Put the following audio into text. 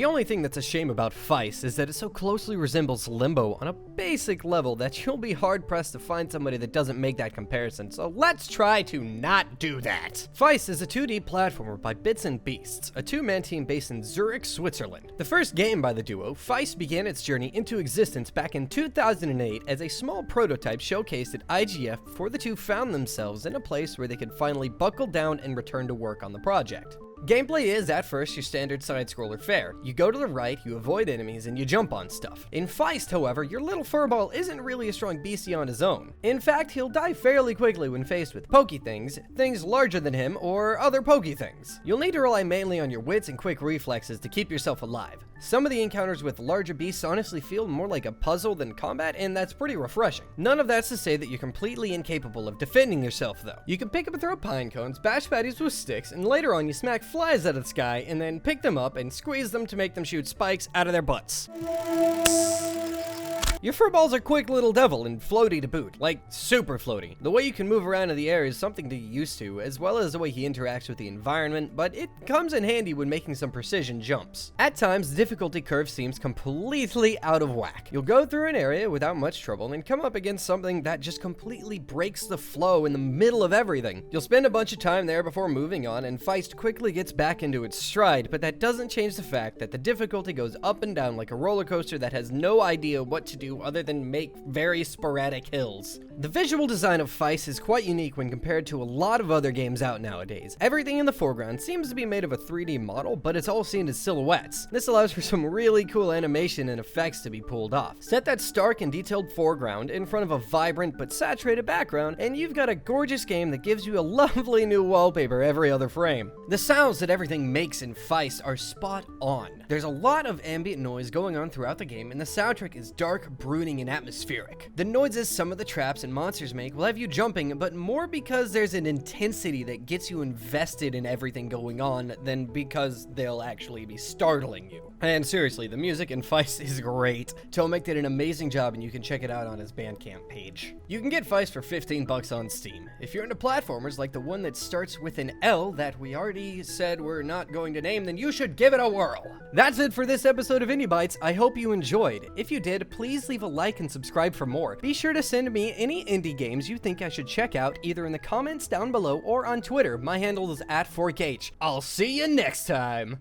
The only thing that's a shame about Feist is that it so closely resembles Limbo on a basic level that you'll be hard-pressed to find somebody that doesn't make that comparison, so let's try to not do that. Feist is a 2D platformer by Bits and Beasts, a two-man team based in Zurich, Switzerland. The first game by the duo, Feist began its journey into existence back in 2008 as a small prototype showcased at IGF before the two found themselves in a place where they could finally buckle down and return to work on the project. Gameplay is, at first, your standard side-scroller fare. You go to the right, you avoid enemies, and you jump on stuff. In Feist, however, your little furball isn't really a strong beastie on his own. In fact, he'll die fairly quickly when faced with pokey things, things larger than him, or other pokey things. You'll need to rely mainly on your wits and quick reflexes to keep yourself alive. Some of the encounters with larger beasts honestly feel more like a puzzle than combat, and that's pretty refreshing. None of that's to say that you're completely incapable of defending yourself, though. You can pick up and throw pine cones, bash baddies with sticks, and later on you smack flies out of the sky, and then pick them up and squeeze them to make them shoot spikes out of their butts. Your furballs are quick little devil and floaty to boot, like super floaty. The way you can move around in the air is something to get used to, as well as the way he interacts with the environment, but it comes in handy when making some precision jumps. At times, the difficulty curve seems completely out of whack. You'll go through an area without much trouble and come up against something that just completely breaks the flow in the middle of everything. You'll spend a bunch of time there before moving on, and Feist quickly gets back into its stride, but that doesn't change the fact that the difficulty goes up and down like a roller coaster that has no idea what to do other than make very sporadic hills. The visual design of Feist is quite unique when compared to a lot of other games out nowadays. Everything in the foreground seems to be made of a 3D model, but it's all seen as silhouettes. This allows for some really cool animation and effects to be pulled off. Set that stark and detailed foreground in front of a vibrant but saturated background, and you've got a gorgeous game that gives you a lovely new wallpaper every other frame. The sounds that everything makes in Feist are spot on. There's a lot of ambient noise going on throughout the game, and the soundtrack is dark, brooding, and atmospheric. The noises some of the traps and monsters make will have you jumping, but more because there's an intensity that gets you invested in everything going on than because they'll actually be startling you. And seriously, the music in Feist is great. Tomek did an amazing job, and you can check it out on his Bandcamp page. You can get Feist for $15 on Steam. If you're into platformers like the one that starts with an L that we already said we're not going to name, then you should give it a whirl. That's it for this episode of Indie Bytes. I hope you enjoyed. If you did, please leave a like and subscribe for more. Be sure to send me any indie games you think I should check out either in the comments down below or on Twitter. My handle is @forkh. I'll see you next time.